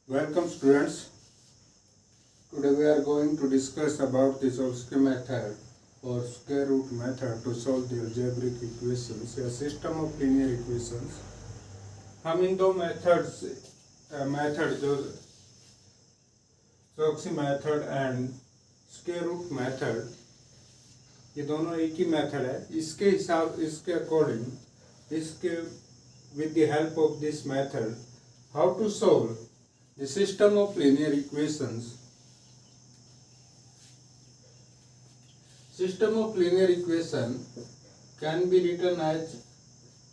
Welcome students. Today we are going to discuss about the Zolsky method or square root method to solve the algebraic equations या system of linear equations. हम इन दो method जो Zolsky method and square root method, ये दोनों एक ही method है. इसके according with the help of this method, how to solve the system of linear equations. System of linear equation can be written as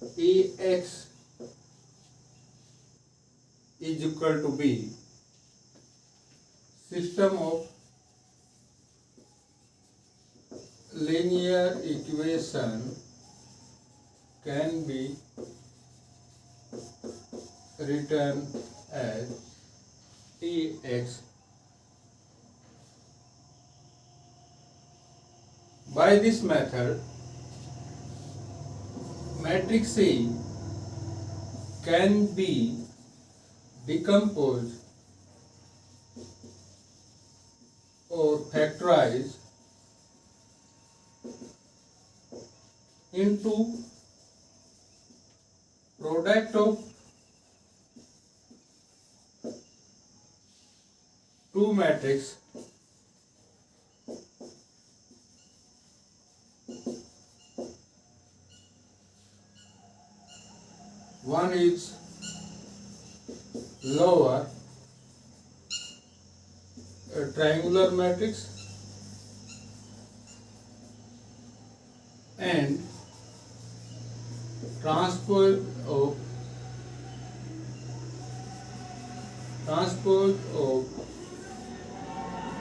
Ax is equal to B. System of linear equation can be written as Ax. By this method, matrix A can be decomposed or factorized into product of two matrices one is lower triangular matrix and transpose of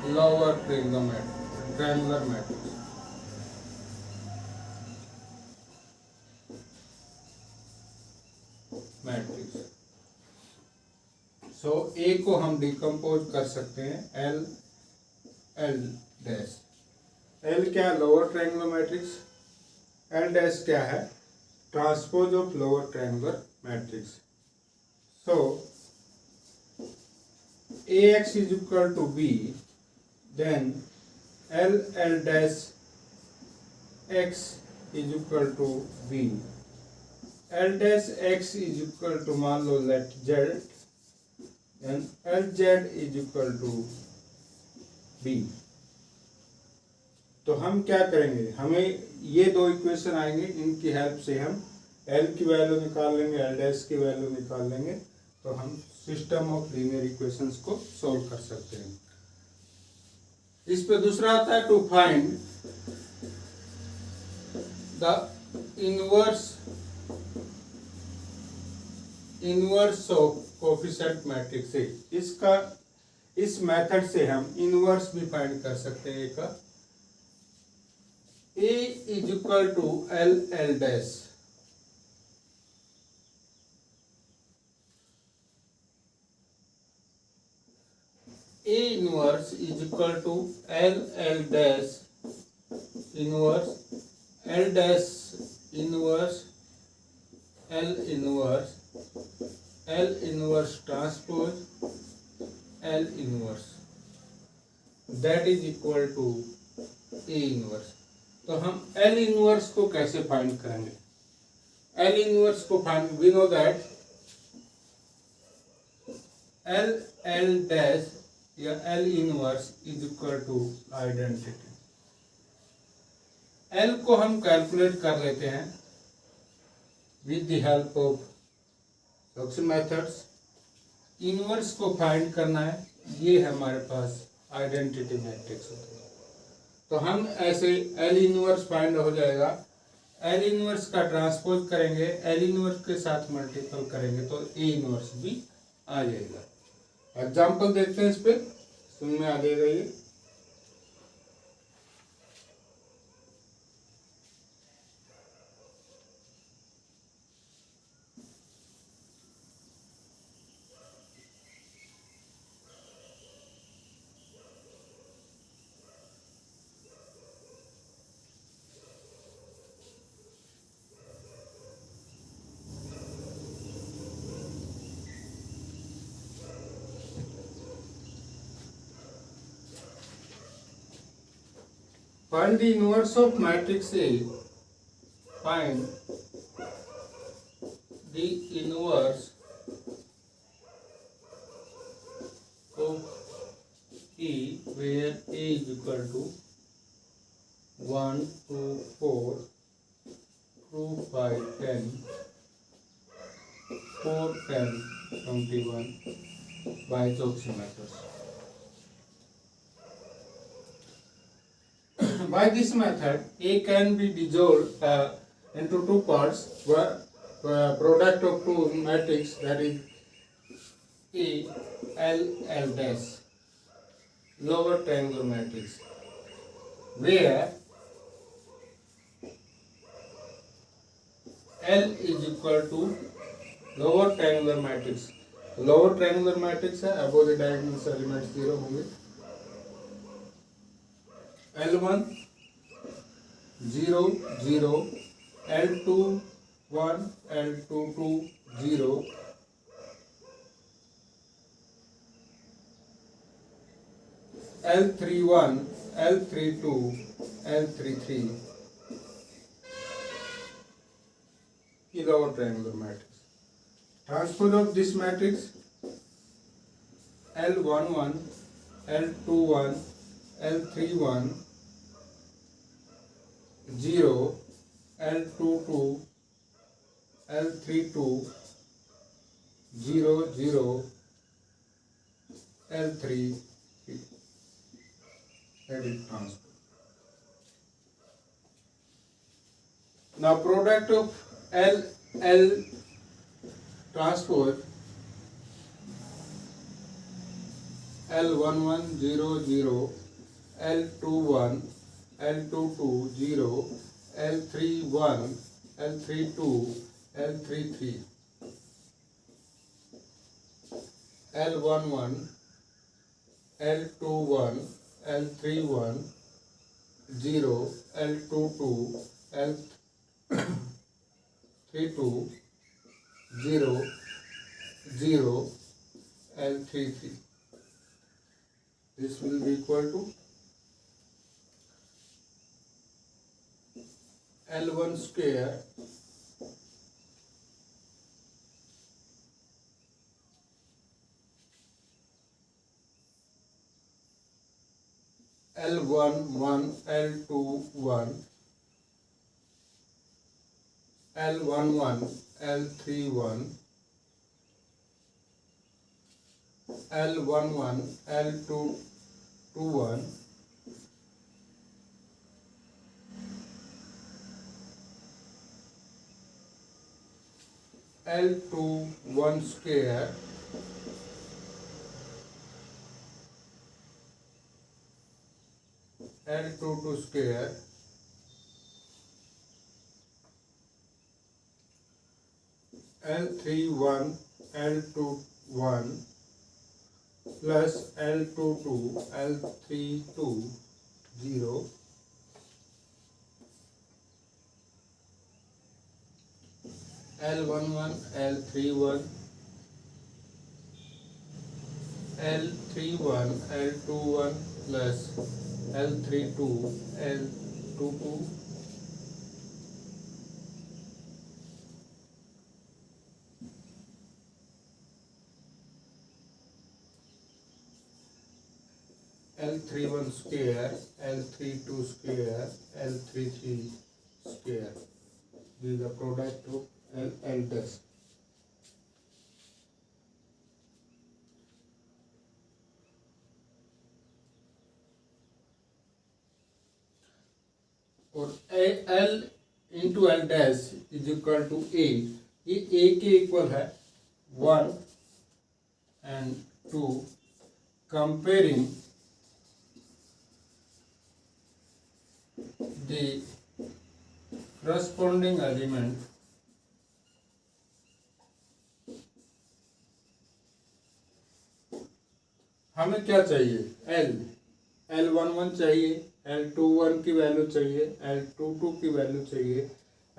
lower triangular matrix. सो ए को हम decompose कर सकते हैं L dash. L क्या है? Lower triangular matrix. L dash क्या है? Transpose of lower triangular matrix. So Ax is equal to B, then L dash x is equal to B. L dash x is equal to मान लो let z, then Lz is equal to B. तो हम क्या करेंगे? हमें ये दो equation आएंगे, इनकी हेल्प से हम L की वैल्यू निकाल लेंगे, L डैश की वैल्यू निकाल लेंगे, तो हम सिस्टम ऑफ लीनियर इक्वेशंस को सॉल्व कर सकते हैं. इस पे दूसरा आता है to find the inverse of coefficient matrix A. इस मेथड से हम इनवर्स भी फाइंड कर सकते हैं. का A is equal to L dash. A inverse is equal to L dash inverse, L dash inverse, L inverse transpose L inverse, that is equal to A inverse. तो हम L inverse को कैसे find करेंगे? L inverse को find, we know that L dash या L inverse is equal to identity. L को हम calculate कर लेते हैं with the help of Zolsky methods. Inverse को फाइंड करना है, ये हमारे पास आइडेंटिटी मैट्रिक्स होता है. तो हम ऐसे L इनवर्स फाइंड हो जाएगा. L इनवर्स का ट्रांसपोज करेंगे, L इनवर्स के साथ मल्टीपल करेंगे तो A इनवर्स भी आ जाएगा. एग्जाम्पल देखते हैं, इस पे समझ में आ जाएगा ये. Find the inverse of matrix A. Find the inverse of E, where A is equal to 1, 2, 4, 2, 5, 10, 4, 10, 21 by Chokshi method. By this method, A can be dissolved into two parts, product of two matrix, that is A, L, L dash, lower triangular matrix, where L is equal to lower triangular matrix. Lower triangular matrix है, above the diagonal elements 0 होंगे. L1 0 0, L2 1, L2 2 0, L3 1, L3 2, L3 3. is our triangular matrix. Transpose of this matrix: L11, L21, L31, 0, L22, L32, 0, 0, L3. That is transpose. Now product of L transpose L11 0 0, L21 L22 0, L31 L32 L33, L11 L21 L31 0, L22 L32 0, 0, L33. This will be equal to L1 square L1 1, L2 1, L11 L31, L11 L21, L21 square L22 square L31 L21 plus L22 L32 0, L11 L31 L31 L21 plus L32 L22 L31 square L32 square L33 square. This is the product of L dash. और L into L dash is equal to A. ये A के इक्वल है 1 and 2. Comparing the corresponding element हमें क्या चाहिए? L11 चाहिए, L21 की वैल्यू चाहिए, L22 की वैल्यू चाहिए,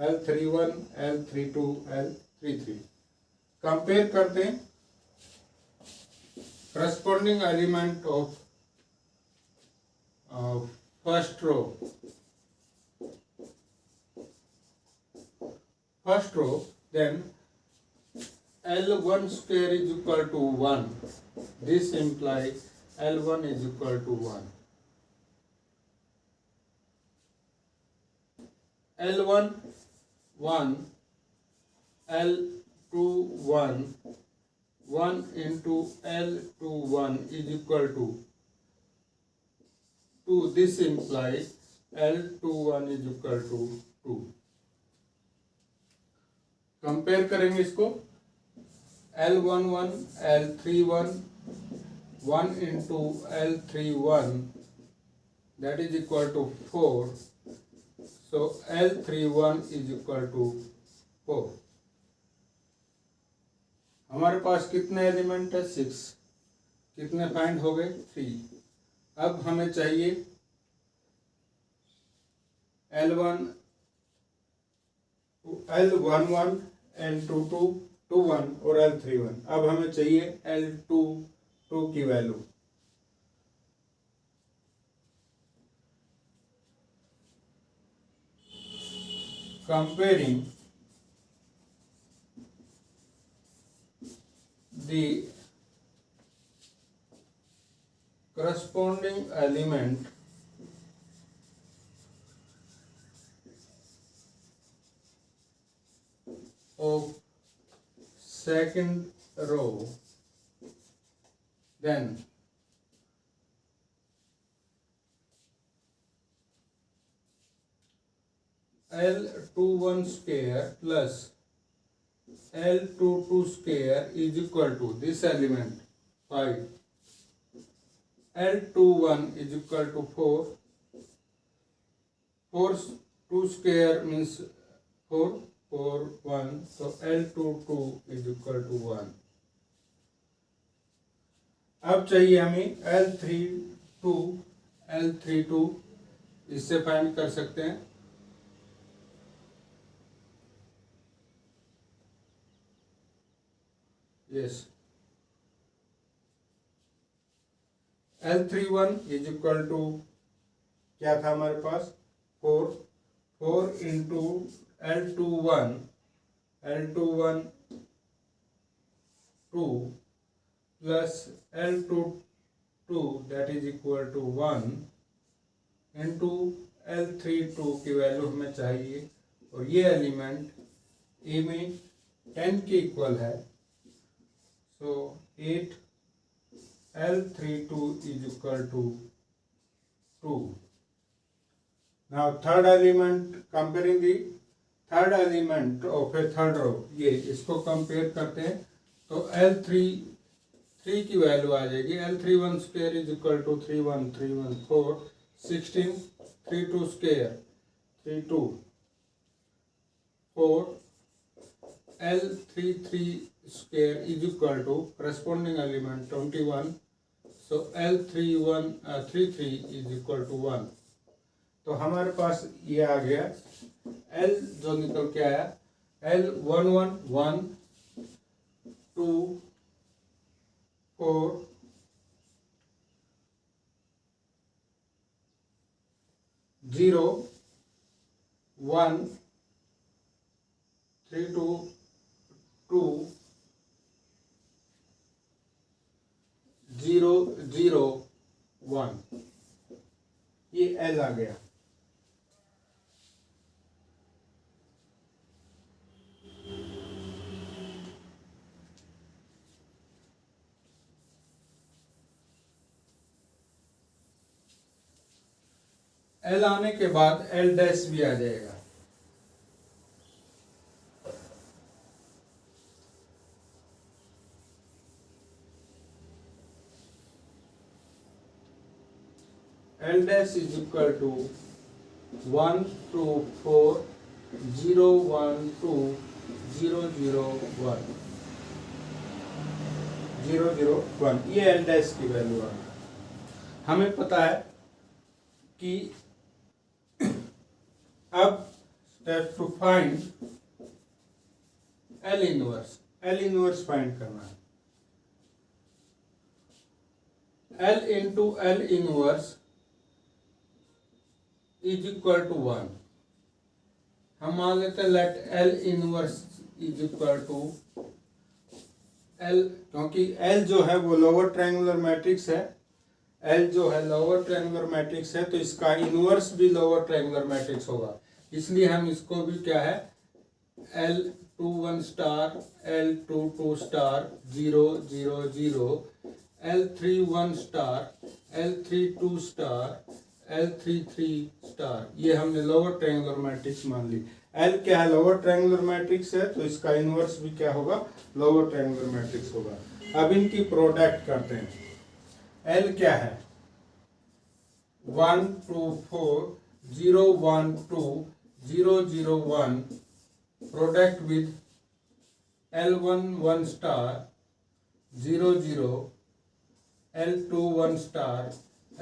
L31 L32 L33. कंपेयर करते हैं corresponding element of first row, then L1 square is equal to 1. This implies L1 is equal to 1. L1 1, L2 1, 1 into L2 1 is equal to 2. This implies L2 1 is equal to 2. Compare करेंगे इसको, L11 L31 1 into L31 that is equal to 4. So L31 is equal to 4. हमारे पास कितने element है? 6. कितने find हो गए? 3. अब हमें चाहिए L11 L22 21 और L31. अब हमें चाहिए L22 की value. Comparing the corresponding element of second row, then L21 square plus L22 square is equal to this element 5. L21 is equal to 4. 4 2 square means 4. 4 1. So L22 is equal to 1. अब चाहिए हमें L32. इससे find कर सकते हैं. Yes. L31 is equal to क्या था हमारे पास? 4. 4 into L21 2 plus L22 that is equal to 1 into L32 की वैल्यू हमें चाहिए और ये एलिमेंट ए में 10 के इक्वल है. So 8 L32 is equal to 2. Now third element, comparing the third element of a third row. ये इसको कंपेयर करते हैं तो L3 की वैल्यू आ जाएगी. L31 square is equal to 31 4 16 32 square 32 4. L33 square is equal to corresponding element 21. So L33 is equal to 1. तो हमारे पास ये आ गया. L जो निकल के आया L11 1 2 4 0 1 3 2 2 0 0 1. ये L आ गया. L आने के बाद L डैश भी आ जाएगा. L dash is equal to 1 2 4 0 1 2 0 0 1 0 0 1. ये L dash की वैल्यू है. हमें पता है कि अब step to find L inverse find करना है. L into L inverse is equal to 1। हम मान लेते हैं let L inverse is equal to L, क्योंकि एल जो है वो लोअर ट्रायंगुलर मैट्रिक्स है, एल जो है लोअर ट्रायंगुलर मैट्रिक्स है, तो इसका इनवर्स भी लोअर ट्रायंगुलर मैट्रिक्स होगा। इसलिए हम इसको भी क्या है L21 star, L22 star 0 0 0, L31 star, L32 star, L33 star, ये हमने लोअर ट्रायंगुलर मैट्रिक्स मान ली। L क्या है लोअर ट्रायंगुलर मैट्रिक्स है, तो इसका इनवर्स भी क्या होगा लोअर ट्रायंगुलर मैट्रिक्स होगा। अब इनकी प्रोडक्ट करते हैं। L क्या है 1 2 4 0 1 2 0 0 1, product with L11 star 0 0, L21 star,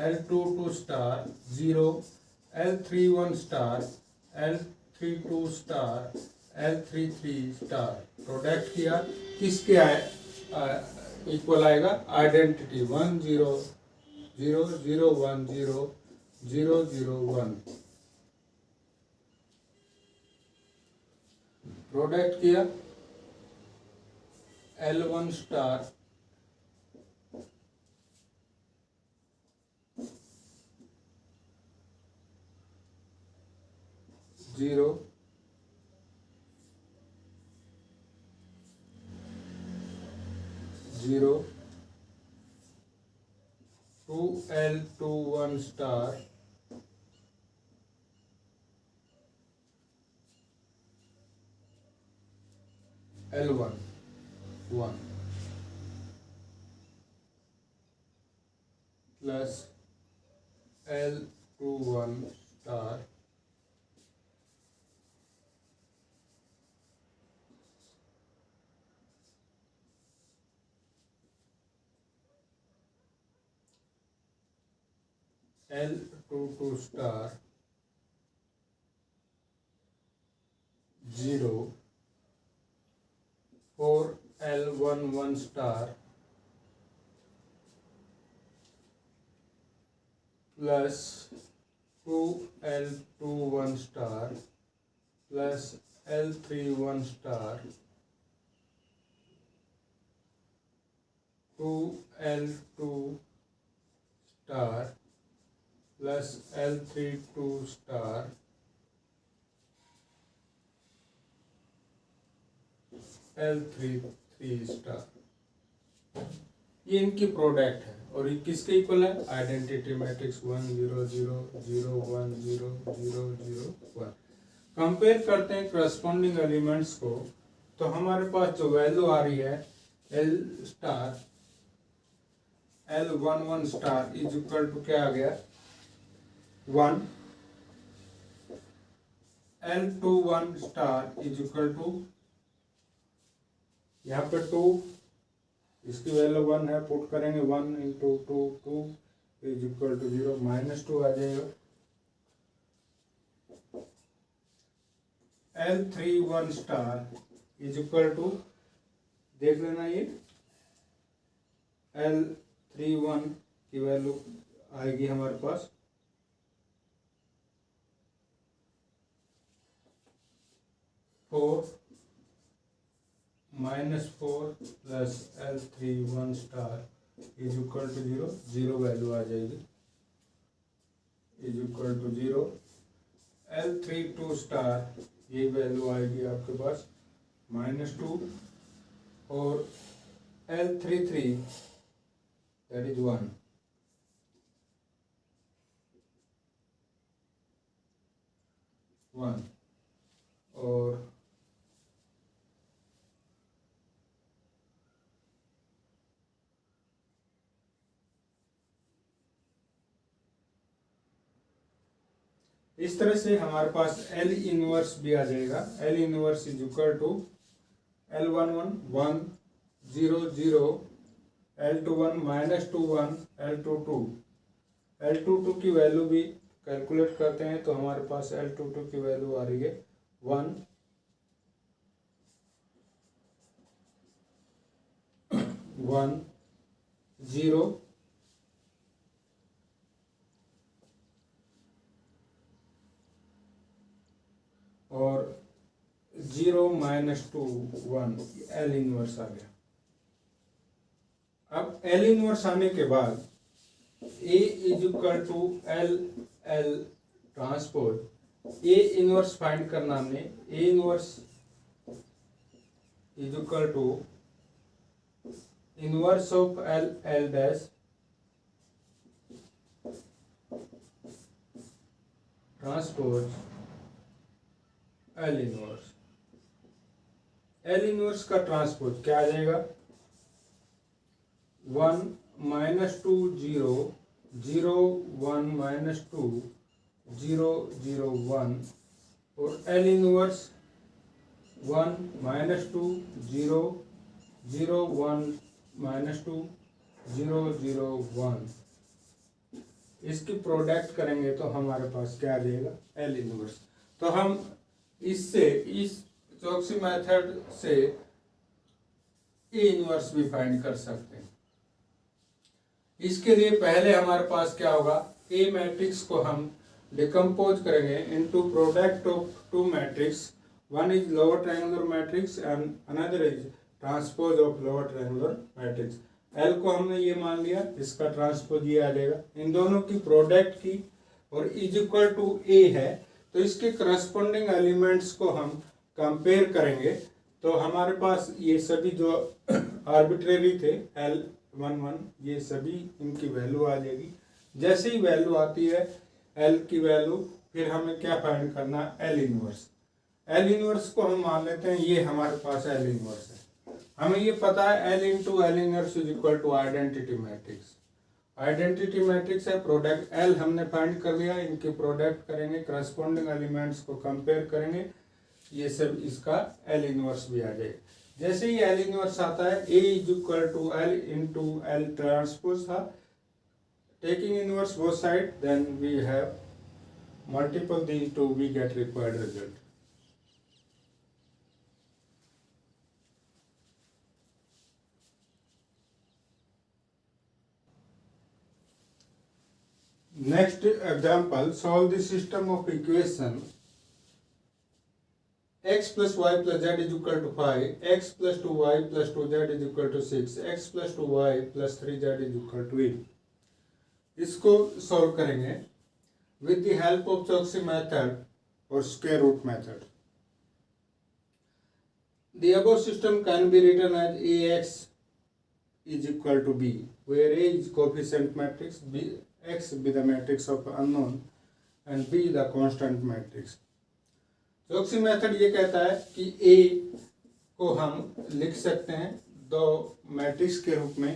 L22 star 0, L31 star, L32 star, L33 star. Product किया किसके इक्वल आएगा, आइडेंटिटी 1 0 0 0 1 0 0 0 1। प्रोडक्ट किया L1 star 0 0 2 L21 star 1 plus L21 star L22 star 0 4 L11 star plus 2 L21 star plus L31 star 2 L2 star plus L32 star L33 star. ये इनकी product है और ये किसके इक्वल है, आइडेंटिटी मैट्रिक्स 1 0 0 0 1 0 0 0 1। कंपेयर करते हैं करस्पॉन्डिंग एलिमेंट्स को, तो हमारे पास जो वैल्यू आ रही है L star L11 star is equal to क्या आ गया 1, L21 star is equal to यहाँ पे 2, इसकी वैल्यू 1 है, पुट करेंगे 1 इंटू 2 2 इज इक्वल टू 0, -2 आ जाएगा। L31 star is equal to देख लेना, ये L31 की वैल्यू आएगी हमारे पास 4 -4 plus L31 star is equal to 0, 0 value आ जाएगी is equal to 0। L32 star ये वैल्यू आएगी आपके पास -2 और L33 दैट इज 1। और इस तरह से हमारे पास L इनवर्स भी आ जाएगा। L inverse is equal to L11 1 0 0, L21 -2 1, L22 L22 की वैल्यू भी कैलकुलेट करते हैं, तो हमारे पास L22 की वैल्यू आ रही है 1 1 0 0 माइनस 2 1, एल इनवर्स आ गया। अब एल इनवर्स आने के बाद A is equal to L L transpose, A inverse find करना हमने, A inverse is equal to inverse of L L dash transpose L inverse. L inverse का ट्रांसपोज क्या आ जाएगा, 1 माइनस 2 0 0 1 माइनस 2 0 0 1, और एल इनवर्स 1 माइनस 2 0 0 1 माइनस 2 0 0 1। इसकी product करेंगे तो हमारे पास क्या आ जाएगा, एल इनवर्स। तो हम इससे, इस चौकसी मेथड से ए इनवर्स भी फाइंड कर सकते हैं। इसके लिए पहले हमारे पास क्या होगा, ए मैट्रिक्स को हम डिकम्पोज करेंगे into product of two matrix, one is lower triangular matrix and another is transpose of lower triangular matrix. L को हमने ये मान लिया, इसका ट्रांसपोज ये आ जाएगा, इन दोनों की प्रोडक्ट की और इज इक्वल टू ए है, तो इसके करस्पॉन्डिंग एलिमेंट्स को हम कंपेयर करेंगे। तो हमारे पास ये सभी जो आर्बिट्रेरी थे एल 1 1, ये सभी इनकी वैल्यू आ जाएगी। जैसे ही वैल्यू आती है एल की वैल्यू, फिर हमें क्या फाइंड करना है, एल इनवर्स। एल इनवर्स को हम मान लेते हैं ये हमारे पास एल इनवर्स है। हमें ये पता है L into L inverse is equal to identity matrix. Identity matrix है, प्रोडक्ट एल हमने फाइंड कर लिया, इनके प्रोडक्ट करेंगे, करस्पॉन्डिंग एलिमेंट्स को कंपेयर करेंगे, ये सब इसका एल इनवर्स भी आ जाएगा। जैसे ही एल इनवर्स आता है, A is equal to L into L transpose था, taking inverse both side, then we have multiple these two, we get required result. Next example, solve the system of equation x plus y plus z is equal to 5, x plus 2y plus 2z is equal to 6, x plus 2y plus 3z is equal to 8। इसको solve करेंगे with the help of Chokshi method or square root method। The above system can be written as ax is equal to b, where a is coefficient matrix, b x be the matrix of unknown and b the constant matrix। चौकसी method ये कहता है कि a को हम लिख सकते हैं दो मैट्रिक्स के रूप में,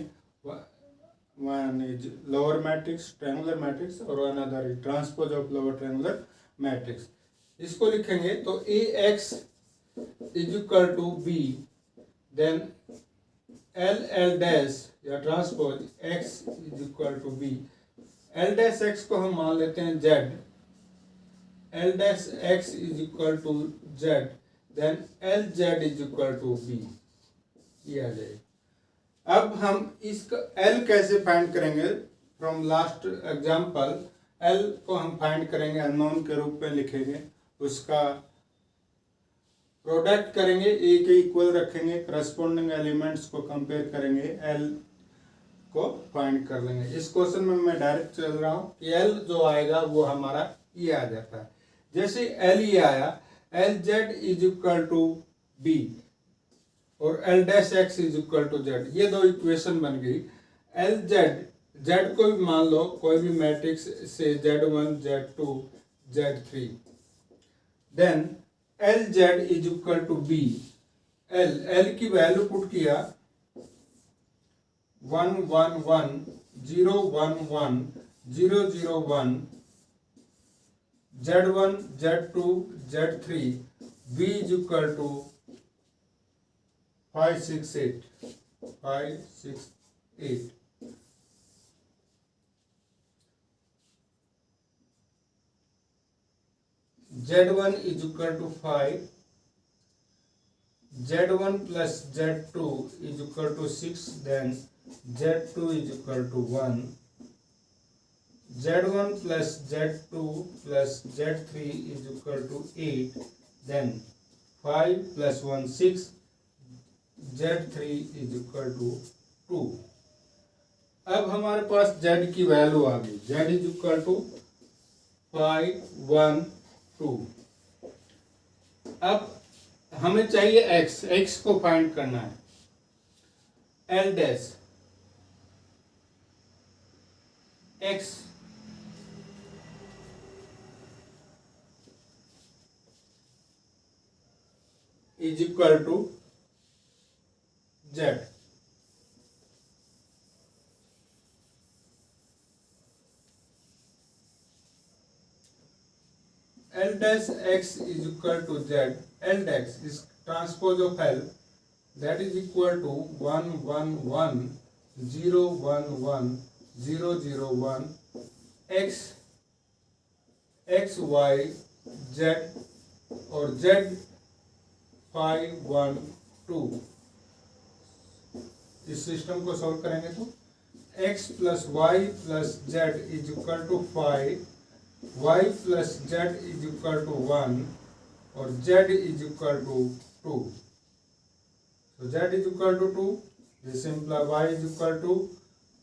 one is lower matrix triangular matrix और another is transpose of lower triangular matrix. इसको लिखेंगे तो A X is equal to B, then L L dash या transpose X is equal to B. L dash X को हम मान लेते हैं Z, L dash X is equal to Z, then L Z is equal to B, ये आ जाएगा। अब हम इसका एल कैसे फाइंड करेंगे, फ्रॉम लास्ट एग्जांपल एल को हम फाइंड करेंगे, अननोन के रूप में लिखेंगे, उसका प्रोडक्ट करेंगे, ए के इक्वल रखेंगे, करस्पॉन्डिंग एलिमेंट्स को कंपेयर करेंगे, एल को फाइंड कर लेंगे। इस क्वेश्चन में मैं डायरेक्ट चल रहा हूँ कि एल जो आएगा वो हमारा ये आ जाता है। जैसे एल ये आया, L Z is equal to B और L dash X is equal to Z, ये दो इक्वेशन बन गई। एल जेड, जेड को भी मान लो कोई भी मैट्रिक्स से, z1 z2 z3, then L Z is equal to B. L की वैल्यू पुट किया 1 1 1 0 1 1 0 0 1, z1 z2 z3, b is equal to 5 6 8 5 6 8। z1 is equal to 5, z1 plus z2 is equal to 6, then z2 is equal to 1, z1 plus z2 plus z3 is equal to 8, then 5 + 1 6, Z3 is equal to 2। अब हमारे पास Z की value आ गई, Z is equal to 5 1 2। अब हमें चाहिए x को find करना है। L dash x is equal to Z। L dash x is equal to Z. L dash is transpose of L, that is equal to 1 1 1 0 1 1 0 0 1 x x y Z और Z 5 1 2। इस system को solve करेंगे तो x + y + z is equal to 5, y + z is equal to 1 और z is equal to 2। तो z is equal to 2, this implies y is equal to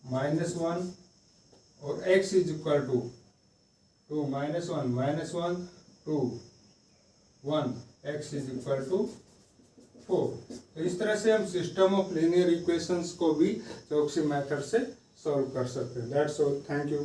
-1 और x is equal to 2 -1 -1 2 1, x is equal to 4। तो इस तरह से हम system of linear equations को भी चौकसी मेथड से सॉल्व कर सकते हैं। That's all, thank you.